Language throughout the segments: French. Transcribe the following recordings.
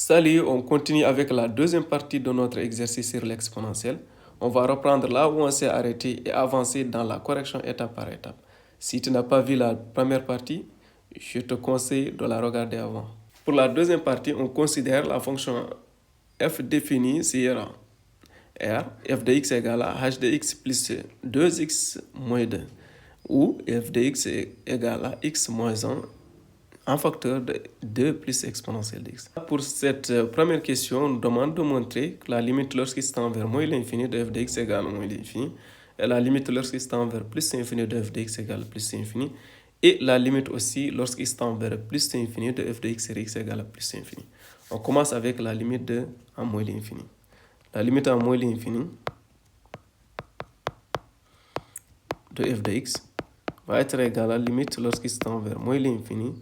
Salut, on continue avec la deuxième partie de notre exercice sur l'exponentielle. On va reprendre là où on s'est arrêté et avancer dans la correction étape par étape. Si tu n'as pas vu la première partie, je te conseille de la regarder avant. Pour la deuxième partie, on considère la fonction f définie sur R, f de x égale à h de x plus 2x moins 2, ou f de x égale à x moins 1 en facteur de 2 plus exponentielle de x. Pour cette première question, on nous demande de montrer que la limite lorsqu'il tend vers moins l'infini de f de x égale moins l'infini, et la limite lorsqu'il tend vers plus l'infini de f de x égale plus l'infini, et la limite aussi lorsqu'il tend vers plus l'infini de f de x sur x égale plus l'infini. On commence avec la limite de en moins l'infini. La limite en moins l'infini de f de x va être égale à la limite lorsqu'il tend vers moins l'infini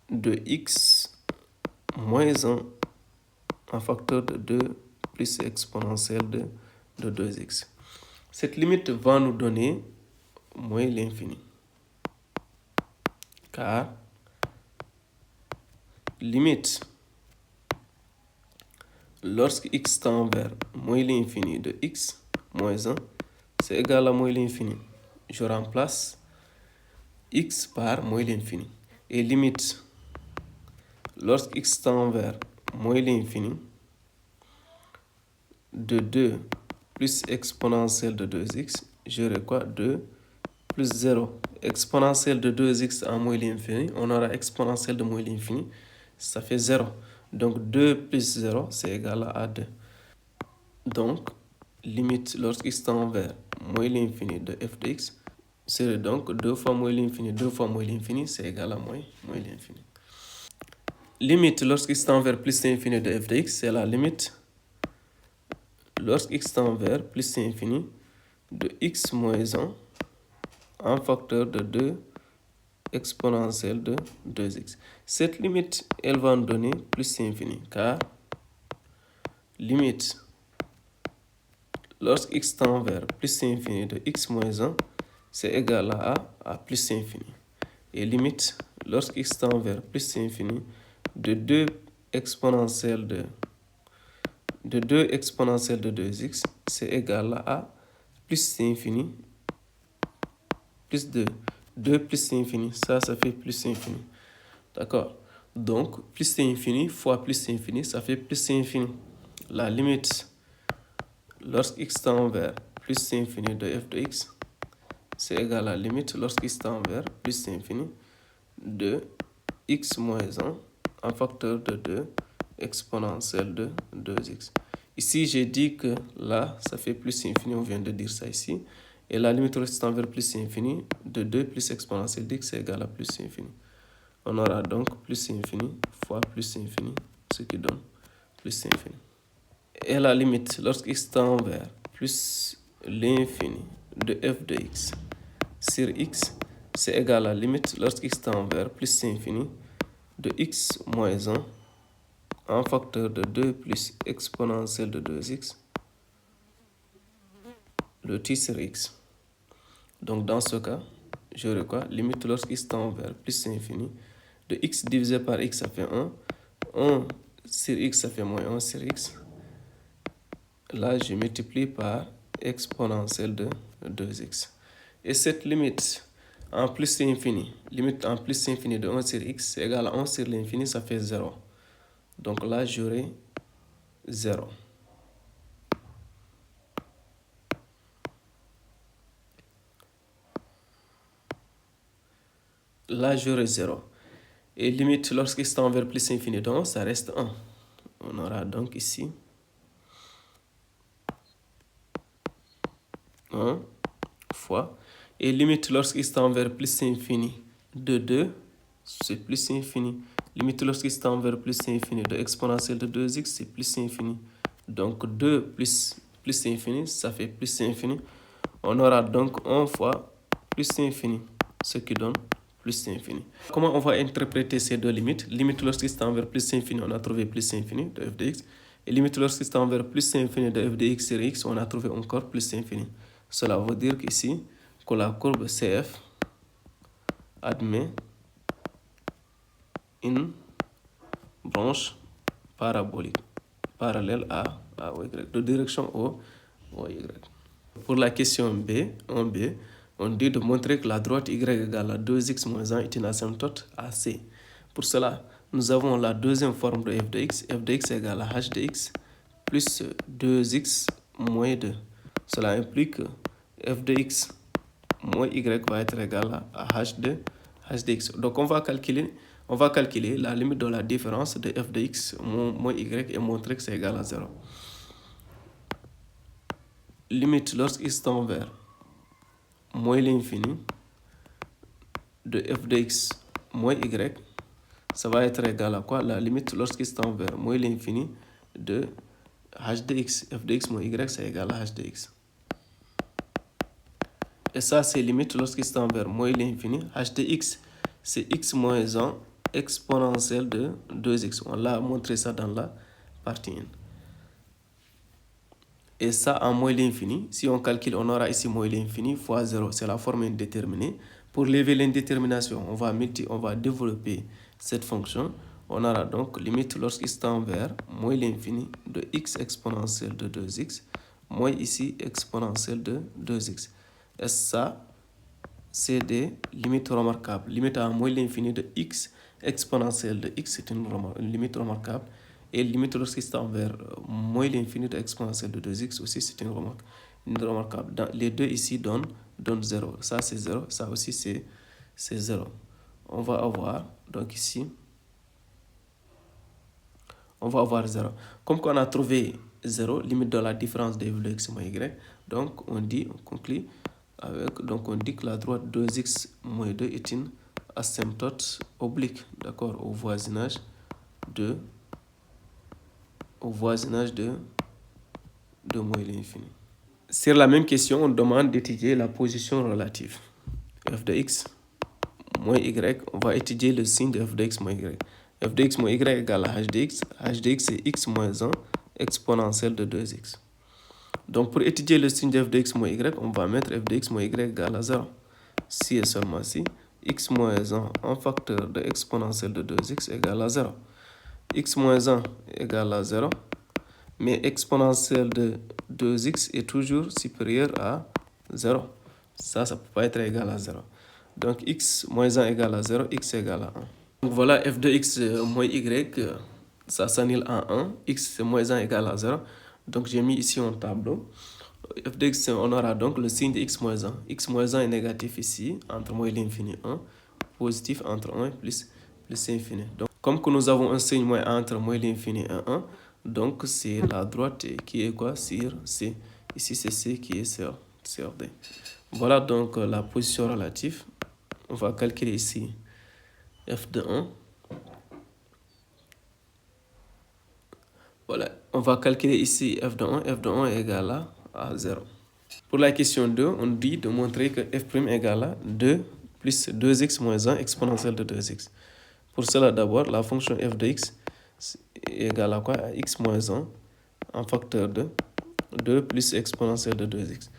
de x moins 1 en facteur de 2 plus exponentielle de 2x. Cette limite va nous donner moins l'infini. Car limite lorsque x tend vers moins l'infini de x moins 1, c'est égal à moins l'infini. Je remplace x par moins l'infini. Et limite lorsque x tend vers moins l'infini de 2 plus exponentielle de 2x, j'aurai quoi? 2 plus 0. Exponentielle de 2x en moins l'infini, on aura exponentielle de moins l'infini, ça fait 0. Donc 2 plus 0, c'est égal à 2. Donc, limite lorsqu'il tend vers moins l'infini de f de x, c'est donc 2 fois moins l'infini, c'est égal à moins l'infini. Limite lorsqu'il tend vers plus l'infini de f de x, c'est la limite lorsqu'il tend vers plus l'infini de x moins 1 en facteur de 2 exponentielle de 2x. Cette limite, elle va nous donner plus l'infini, car limite lorsque x tend vers plus l'infini de x moins 1, c'est égal à plus l'infini. Et limite lorsque x tend vers plus l'infini de 2 exponentielle de 2x, c'est égal à plus l'infini plus 2. 2 plus l'infini, ça fait plus l'infini. D'accord? Donc, plus l'infini fois plus l'infini, ça fait plus l'infini. La limite, lorsque x tend vers plus l'infini de f de x, c'est égal à la limite lorsqu'il tend vers plus l'infini de x moins 1 en facteur de 2 exponentielle de 2x. Ici, j'ai dit que là, ça fait plus infini, on vient de dire ça ici. Et la limite lorsqu'il tend vers plus infini de 2 plus exponentielle de x, c'est égal à plus infini. On aura donc plus infini fois plus infini, ce qui donne plus infini. Et la limite lorsqu'il tend vers plus l'infini de f de x sur x, c'est égal à la limite lorsqu'il tend vers plus infini de x moins 1 en facteur de 2 plus exponentielle de 2x, le t sur x. Donc dans ce cas, j'aurai quoi? Limite lorsqu'il tend vers plus infini de x divisé par x, ça fait 1. 1 sur x, ça fait moins 1 sur x. Là, je multiplie par exponentielle de 2x. Et cette limite en plus infini, limite en plus infini de 1 sur x, c'est égal à 1 sur l'infini, ça fait 0. Donc là, j'aurai 0. Là, j'aurai 0. Et limite, lorsqu'il tend vers plus infini de 1, ça reste 1. On aura donc ici 1 fois. Et limite, lorsqu'il tend vers plus infini de 2, c'est plus infini. Limite, lorsqu'il tend vers plus infini de exponentielle de 2x, c'est plus infini. Donc 2 plus infini, ça fait plus infini. On aura donc 1 fois plus infini, ce qui donne plus infini. Comment on va interpréter ces deux limites? Limite lorsqu'il tend vers plus infini, on a trouvé plus infini de f de x. Et limite lorsqu'il tend vers plus infini de f de x sur x, on a trouvé encore plus infini. Cela veut dire qu'ici, que la courbe CF admet une branche parabolique, parallèle à OY, de direction OY. Pour la question B, on dit de montrer que la droite y égale à 2x moins 1 est une asymptote AC. Pour cela, nous avons la deuxième forme de f de x égale à h de x plus 2x moins 2. Cela implique que f de x moins y va être égal à h de x. Donc on va calculer la limite de la différence de f de x moins y et montrer que c'est égal à 0. Limite lorsqu'il tend vers moins l'infini de f de x moins y, ça va être égal à quoi? La limite lorsqu'il tend vers moins l'infini de h de x. F de x moins y, c'est égal à h de x. Et ça, c'est limite lorsqu'il tend vers moins l'infini. H de x, c'est x moins 1 exponentielle de 2x. On l'a montré ça dans la partie 1. Et ça en moins l'infini, si on calcule, on aura ici moins l'infini fois 0. C'est la forme indéterminée. Pour lever l'indétermination, on va développer cette fonction. On aura donc limite lorsqu'il tend vers moins l'infini de x exponentielle de 2x, moins ici exponentielle de 2x. Et ça, c'est des limites remarquables. Limite à moins l'infini de x exponentielle de x, c'est une limite remarquable. Et limite lorsqu'il tend vers moins l'infini de exponentielle de 2x aussi, c'est une remarquable. Les deux ici donnent 0. Ça, c'est 0. Ça aussi, c'est 0. On va avoir, donc ici, on va avoir 0. Comme qu'on a trouvé 0, limite de la différence de f de x moins y, donc on conclut avec, donc on dit que la droite 2x moins 2 est une asymptote oblique, d'accord, au voisinage de moins l'infini. Sur la même question, on demande d'étudier la position relative. F de x moins y, on va étudier le signe de f de x moins y. F de x moins y égale à h de x. H de x, c'est x moins 1 exponentielle de 2x. Donc, pour étudier le signe de f de x moins y, on va mettre f de x moins y égale à 0. Si et seulement si, x moins 1 en facteur de exponentielle de 2x égale à 0. X moins 1 égale à 0, mais exponentielle de 2x est toujours supérieure à 0. Ça ne peut pas être égal à 0. Donc, x moins 1 égale à 0, x égale à 1. Donc, voilà, f de x moins y, ça s'annule en 1. X moins 1 égale à 0. Donc, j'ai mis ici un tableau. F de x, on aura donc le signe de x moins 1. X moins 1 est négatif ici, entre moins l'infini 1. Positif entre 1 plus infini. Donc, comme que nous avons un signe moins entre moins l'infini et 1, donc c'est la droite qui est quoi? Sur C. Ici, c'est C qui est sur D. Voilà donc la position relative. On va calculer ici f de 1. Voilà, on va calculer ici f de 1. F de 1 est égal à 0. Pour la question 2, on dit de montrer que f' égale à 2 plus 2x moins 1 exponentielle de 2x. Pour cela, d'abord, la fonction f de x est égale à quoi? À x moins 1 en facteur de 2 plus exponentielle de 2x.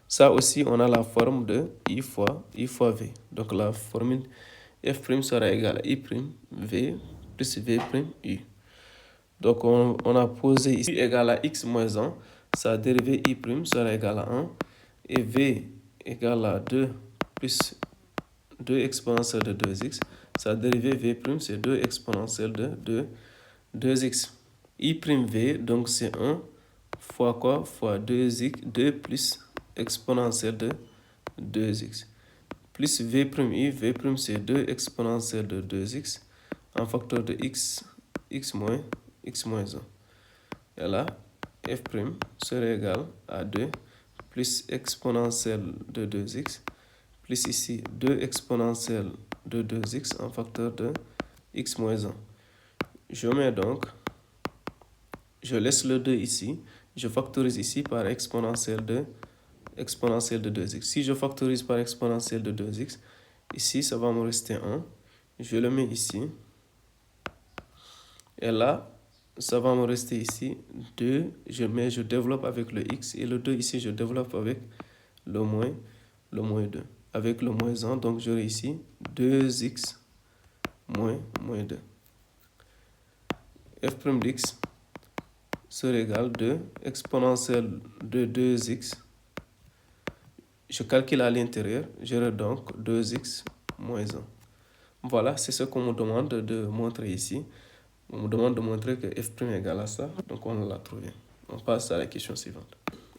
Ça aussi, on a la forme de i fois v. Donc la formule f' sera égale à i' v plus v' u. Donc on a posé ici i égale à x moins 1. Sa dérivée i' sera égale à 1. Et v égale à 2 plus 2 exponentielle de 2x. Sa dérivée v', c'est 2 exponentielle de 2x. I'(v), donc c'est 1 fois quoi? Fois 2 plus exponentielle de 2x. Plus v', c'est 2 exponentielle de 2x en facteur de x moins 1. Et là, f' serait égal à 2 plus exponentielle de 2x, plus ici 2 exponentielle de 2x en facteur de x moins 1. Je laisse le 2 ici, je factorise ici par exponentielle de 2x. Si je factorise par exponentielle de 2x, ici ça va me rester 1. Je le mets ici. Et là, ça va me rester ici 2. Je développe avec le x. Et le 2 ici, je développe avec le moins 2. Avec le moins 1, donc j'aurai ici 2x moins 2. f' d'x sera égal de exponentielle de 2x. Je calcule à l'intérieur, j'aurai donc 2x moins 1. Voilà, c'est ce qu'on me demande de montrer ici. On me demande de montrer que f' est égal à ça, donc on l'a trouvé. On passe à la question suivante.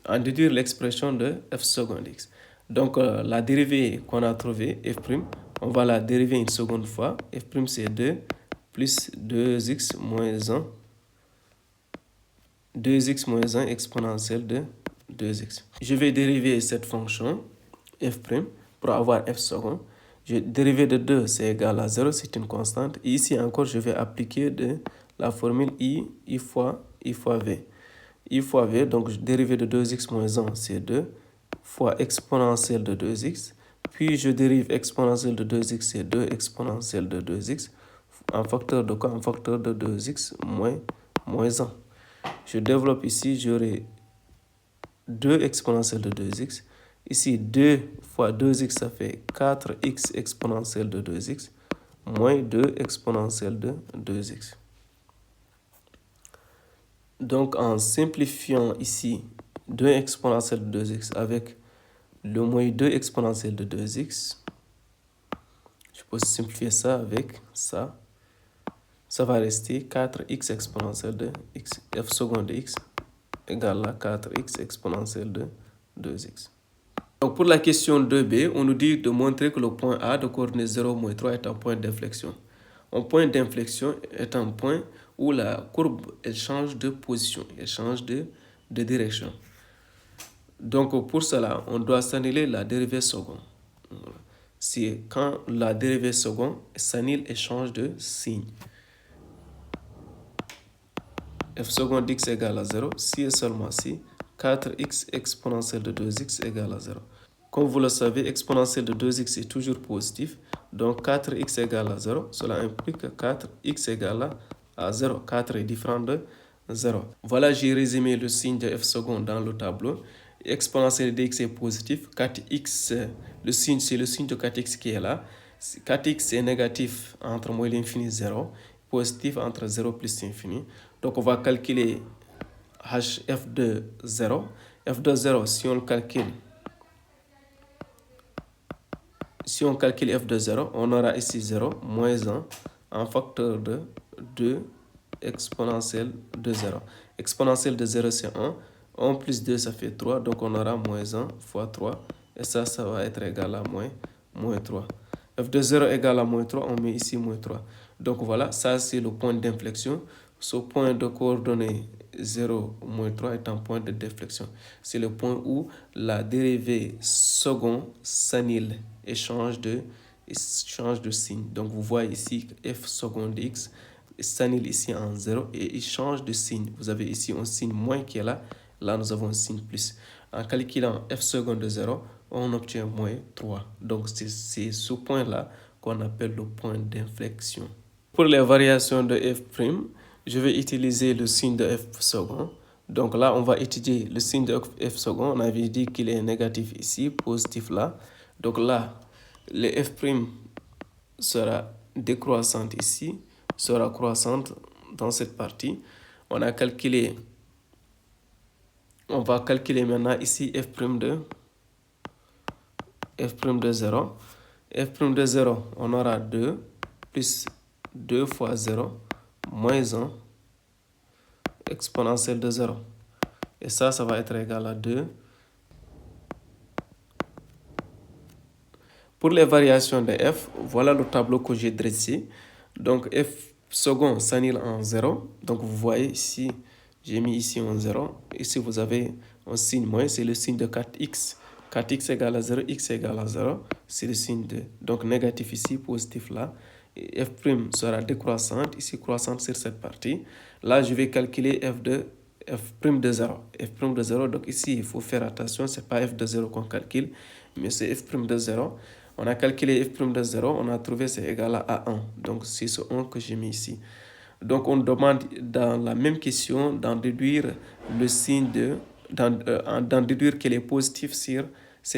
En déduire l'expression de f seconde x. Donc la dérivée qu'on a trouvée, f', on va la dériver une seconde fois. F' c'est 2 plus 2x moins 1. 2x moins 1 exponentielle de 2x. Je vais dériver cette fonction f' pour avoir f second. Dérivé de 2, c'est égal à 0, c'est une constante. Et ici encore, je vais appliquer la formule i fois v. I fois v, donc dérivé de 2x moins 1, c'est 2, fois exponentielle de 2x. Puis je dérive exponentielle de 2x, c'est 2 exponentielle de 2x. En facteur de quoi? En facteur de 2x moins 1. Je développe ici, j'aurai 2 exponentielle de 2x. Ici, 2 fois 2x, ça fait 4x exponentielle de 2x, moins 2 exponentielle de 2x. Donc, en simplifiant ici 2 exponentielle de 2x avec le moins 2 exponentielle de 2x, je peux simplifier ça avec ça. Ça va rester 4x exponentielle de x, f seconde de x égale à 4x exponentielle de 2x. Donc pour la question 2b, on nous dit de montrer que le point A de coordonnées 0, moins 3 est un point d'inflexion. Un point d'inflexion est un point où la courbe elle change de position, elle change de direction. Donc pour cela, on doit s'annuler la dérivée seconde. C'est quand la dérivée seconde s'annule et change de signe. F seconde d'x égale à 0, si et seulement si 4x exponentielle de 2x égale à 0. Comme vous le savez, exponentielle de 2x est toujours positif. Donc 4x égale à 0, cela implique que 4x égale à 0. 4 est différent de 0. Voilà, j'ai résumé le signe de f seconde dans le tableau. Exponentielle de x est positif. 4x, le signe, c'est le signe de 4x qui est là. 4x est négatif entre moins l'infini et 0. Positif entre 0 plus l'infini. Donc on va calculer f de 0. f de 0, si on calcule f de 0, on aura ici 0 moins 1 en facteur de 2 exponentielle de 0. Exponentielle de 0, c'est 1. 1 plus 2, ça fait 3. Donc on aura moins 1 fois 3. Et ça va être égal à moins 3. f de 0 égale à moins 3, on met ici moins 3. Donc voilà, ça c'est le point d'inflexion. Ce point de coordonnées 0, moins 3 est un point de déflexion. C'est le point où la dérivée seconde s'annule et change de signe. Donc vous voyez ici f seconde de x s'annule ici en 0 et il change de signe. Vous avez ici un signe moins qui est là. Là, nous avons un signe plus. En calculant f seconde de 0, on obtient moins 3. Donc c'est ce point-là qu'on appelle le point d'inflexion. Pour les variations de f', je vais utiliser le signe de f second. Donc là, on va étudier le signe de f second. On avait dit qu'il est négatif ici, positif là. Donc là, le f' sera décroissante ici, sera croissante dans cette partie. On va calculer maintenant ici f' de 0. f' de 0, on aura 2 plus 2 fois 0 moins 1 exponentielle de 0. Et ça va être égal à 2. Pour les variations de f, voilà le tableau que j'ai dressé. Donc f second s'annule en 0. Donc vous voyez ici, j'ai mis ici un 0. Ici vous avez un signe moins, c'est le signe de 4x. 4x égale à 0, x égale à 0. C'est le signe de, donc négatif ici, positif là. Et f' sera décroissante, ici croissante sur cette partie. Là, je vais calculer f' de 0. f' de 0, donc ici, il faut faire attention, ce n'est pas f de 0 qu'on calcule, mais c'est f' de 0. On a calculé f' de 0, on a trouvé c'est égal à 1. Donc, c'est ce 1 que j'ai mis ici. Donc, on demande dans la même question d'en déduire le signe d'en déduire qu'il est positif sur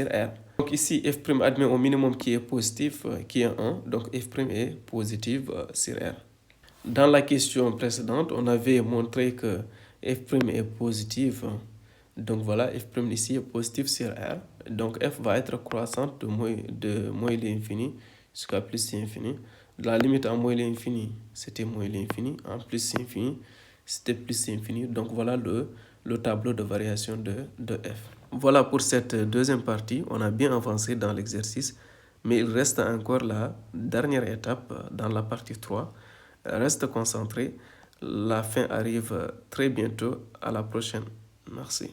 R. Donc ici, f' admet au minimum qui est positif, qui est 1. Donc f' est positif sur R. Dans la question précédente, on avait montré que f' est positif. Donc voilà, f' ici est positif sur R. Donc f va être croissante de moins l'infini jusqu'à plus l'infini. La limite en moins l'infini, c'était moins l'infini. En plus l'infini, c'était plus l'infini. Donc voilà le tableau de variation de f. Voilà pour cette deuxième partie. On a bien avancé dans l'exercice. Mais il reste encore la dernière étape dans la partie 3. Reste concentré. La fin arrive très bientôt. À la prochaine. Merci.